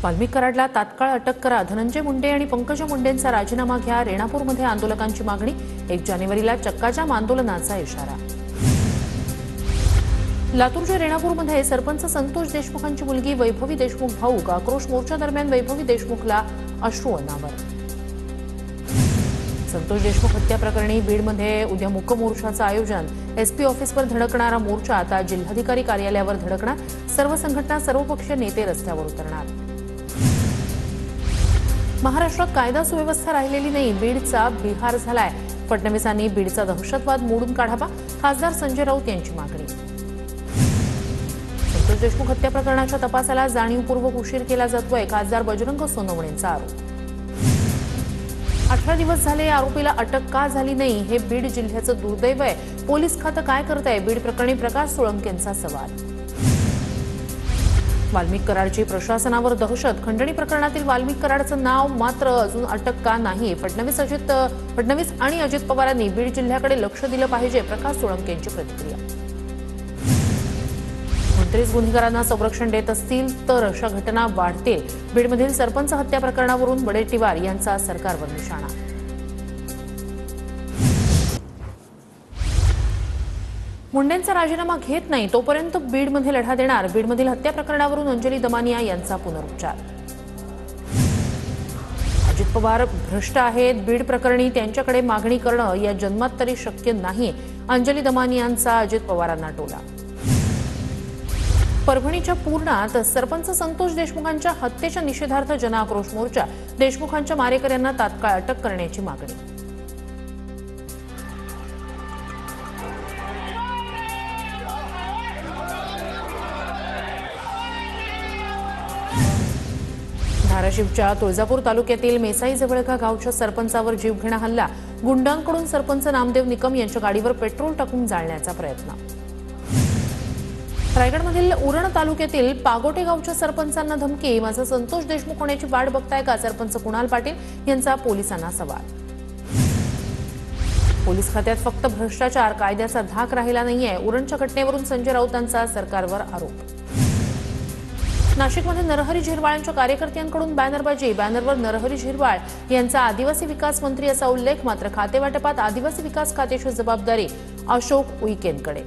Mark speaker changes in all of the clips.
Speaker 1: वाल्मिक कराडला तात्काळ अटक करा, धनंजय मुंडे आणि पंकजा मुंडेंचा राजीनामा घ्या, रेणापूरमध्ये आंदोलकांची मागणी, 1 जानेवारीला चक्काजाम आंदोलनाचा इशारा। लातूरच्या रेणापूरमध्ये सरपंच संतोष देशमुखांची मुलगी वैभवी देशमुख भाऊक, आक्रोश मोर्चा दरम्यान वैभवी देशमुखला अश्रू अनावर। संतोष देशमुख हत्या प्रकरणी बीडमध्ये उद्या मूक मोर्चाचं आयोजन, एसपी ऑफिसवर धडकणारा मोर्चा आता जिल्हाधिकारी कार्यालयावर धडकणार, सर्व संघटना सर्वपक्षीय नेते रस्त्यावर उतरणार। महाराष्ट्रात कायदा सुव्यवस्था राहिलेली नाही, बीडचा बिहार झालाय, फडणवीसांनी बीडचा दहशतवाद मोडून काढावा, खासदार संजय राऊत यांची मागणी। संतोष देशमुख हत्या प्रकरणाच्या तपासाला जाणीवपूर्वक उशीर केला जातोय, खासदार बजरंग सोनवणेंचा आरोप। 18 दिवस झाले आरोपीला अटक का झाली नाही, हे बीड जिल्ह्याचं दुर्दैव आहे, पोलीस खातं काय करतंय, बीड प्रकरणी प्रकाश सोळंकेंचा सवाल। वाल्मिक कराडची प्रशासनावर दहशत, खंडणी प्रकरणातील वाल्मिक कराडचं नाव मात्र अजून अटक का नाही, फडणवीस आणि अजित पवारांनी बीड जिल्ह्याकडे लक्ष दिलं पाहिजे, प्रकाश सोळंकेंची प्रतिक्रिया। मंत्रीच गुन्हेगारांना संरक्षण देत असतील तर अशा घटना वाढतील, बीडमधील सरपंच हत्या प्रकरणावरून वडेट्टीवार यांचा सरकारवर निशाणा। मुंडेंचा राजीनामा घेत नाही तोपर्यंत बीडमध्ये लढा देणार, बीडमधील हत्या प्रकरणावरून अंजली दमानिया यांचा पुनरुच्चार। अजित पवार भ्रष्ट आहेत, बीड प्रकरणी त्यांच्याकडे मागणी करणं या जन्मात तरी शक्य नाही, अंजली दमानियांचा अजित पवारांना टोला। परभणीच्या पूर्णात सरपंच संतोष देशमुखांच्या हत्येच्या निषेधार्थ जनआक्रोश मोर्चा, देशमुखांच्या मारेकऱ्यांना तात्काळ अटक करण्याची मागणी। धाराशिवच्या तुळजापूर तालुक्यातील मेसाई जवळगा गावच्या सरपंचावर जीवघेणा हल्ला, गुंडांकडून सरपंच नामदेव निकम यांच्या गाडीवर पेट्रोल टाकून जाळण्याचा प्रयत्न। रायगडमधील उरण तालुक्यातील पागोटे गावच्या सरपंचांना धमकी, माझा संतोष देशमुख होण्याची वाट बघताय का, सरपंच कुणाल पाटील यांचा पोलिसांना सवाल। पोलीस खात्यात फक्त भ्रष्टाचार, कायद्याचा धाक राहिला नाहीये, उरणच्या घटनेवरून संजय राऊतांचा सरकारवर आरोप। नाशिकमध्ये नरहरी झिरवाळांच्या कार्यकर्त्यांकडून बॅनरबाजी, बॅनरवर नरहरी झिरवाळ यांचा आदिवासी विकास मंत्री असा उल्लेख, मात्र खातेवाटपात आदिवासी विकास खात्याची जबाबदारी अशोक उईकेंकडे।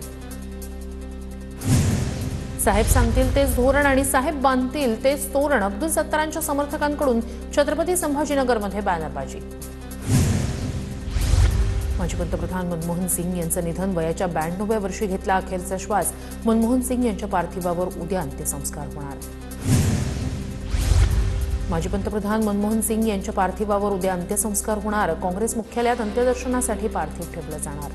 Speaker 1: साहेब सांगतील तेच धोरण आणि साहेब बांधतील तेच तोरण, अब्दुल सत्तारांच्या समर्थकांकडून छत्रपती संभाजीनगरमध्ये बॅनरबाजी। माजी पंतप्रधान मनमोहन सिंग यांचं निधन, वयाच्या 92व्या वर्षी घेतला अखेरचा श्वास, मनमोहन सिंग यांच्या पार्थिवावर उद्या अंत्यसंस्कार होणार। माजी पंतप्रधान मनमोहन सिंग यांच्या पार्थिवावर उद्या अंत्यसंस्कार होणार, काँग्रेस मुख्यालयात अंत्यदर्शनासाठी पार्थिव ठेवलं जाणार।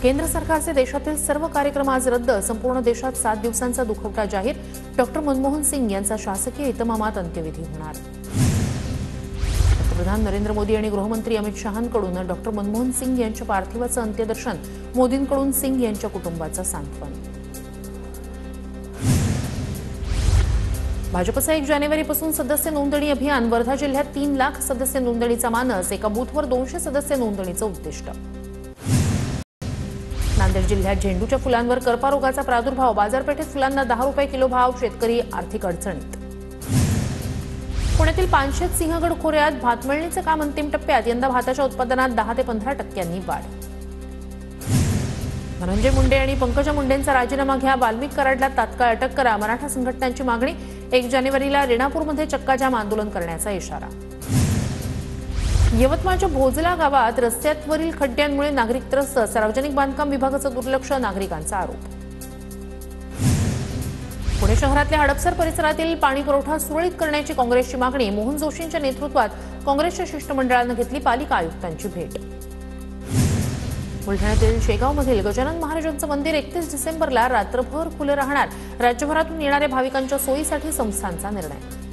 Speaker 1: केंद्र सरकारचे देशातील सर्व कार्यक्रम आज रद्द, संपूर्ण देशात 7 दिवसांचा दुखवटा जाहीर, डॉक्टर मनमोहन सिंग यांचा शासकीय इतमामात अंत्यविधी होणार। पंतप्रधान नरेंद्र मोदी आणि गृहमंत्री अमित शहांकडून डॉक्टर मनमोहन सिंग यांच्या पार्थिवाचं अंत्यदर्शन, मोदींकडून सिंग यांच्या कुटुंबाचं सांत्वन। भाजपचं 1 जानेवारीपासून सदस्य नोंदणी अभियान, वर्धा जिल्ह्यात 3 लाख सदस्य नोंदणीचा मानस, एका बूथवर 200 सदस्य नोंदणीचं उद्दिष्ट। नांदेड जिल्ह्यात झेंडूच्या फुलांवर कर्करोगाचा प्रादुर्भाव, बाजारपेठेत फुलांना 10 रुपये किलो भाव, शेतकरी आर्थिक अडचणीत। पुण्यातील पानशेत सिंहगड खोऱ्यात भातमळणीचं काम अंतिम टप्प्यात, यंदा भाताच्या उत्पादनात 10 ते 15% वाढ। धनंजय मुंडे आणि पंकजा मुंडेंचा राजीनामा घ्या, वाल्मिक कराडला तात्काळ अटक करा, मराठा संघटनांची मागणी, 1 जानेवारीला रेणापूरमध्ये चक्काजाम आंदोलन करण्याचा इशारा। यवतमाळच्या भोजला गावात रस्त्यावरील खड्ड्यांमुळे नागरिक त्रस्त, सार्वजनिक बांधकाम विभागाचं दुर्लक्ष, नागरिकांचा आरोप। पुणे शहरातल्या हडपसर परिसरातील पाणी पुरवठा सुरळीत करण्याची काँग्रेसची मागणी, मोहन जोशींच्या नेतृत्वात काँग्रेसच्या शिष्टमंडळानं घेतली पालिका आयुक्तांची भेट। बुलढाण्यातील शेगावमधील गजानन महाराजांचं मंदिर 31 डिसेंबरला रात्रभर खुलं राहणार, राज्यभरातून येणाऱ्या भाविकांच्या सोयीसाठी संस्थांचा निर्णय।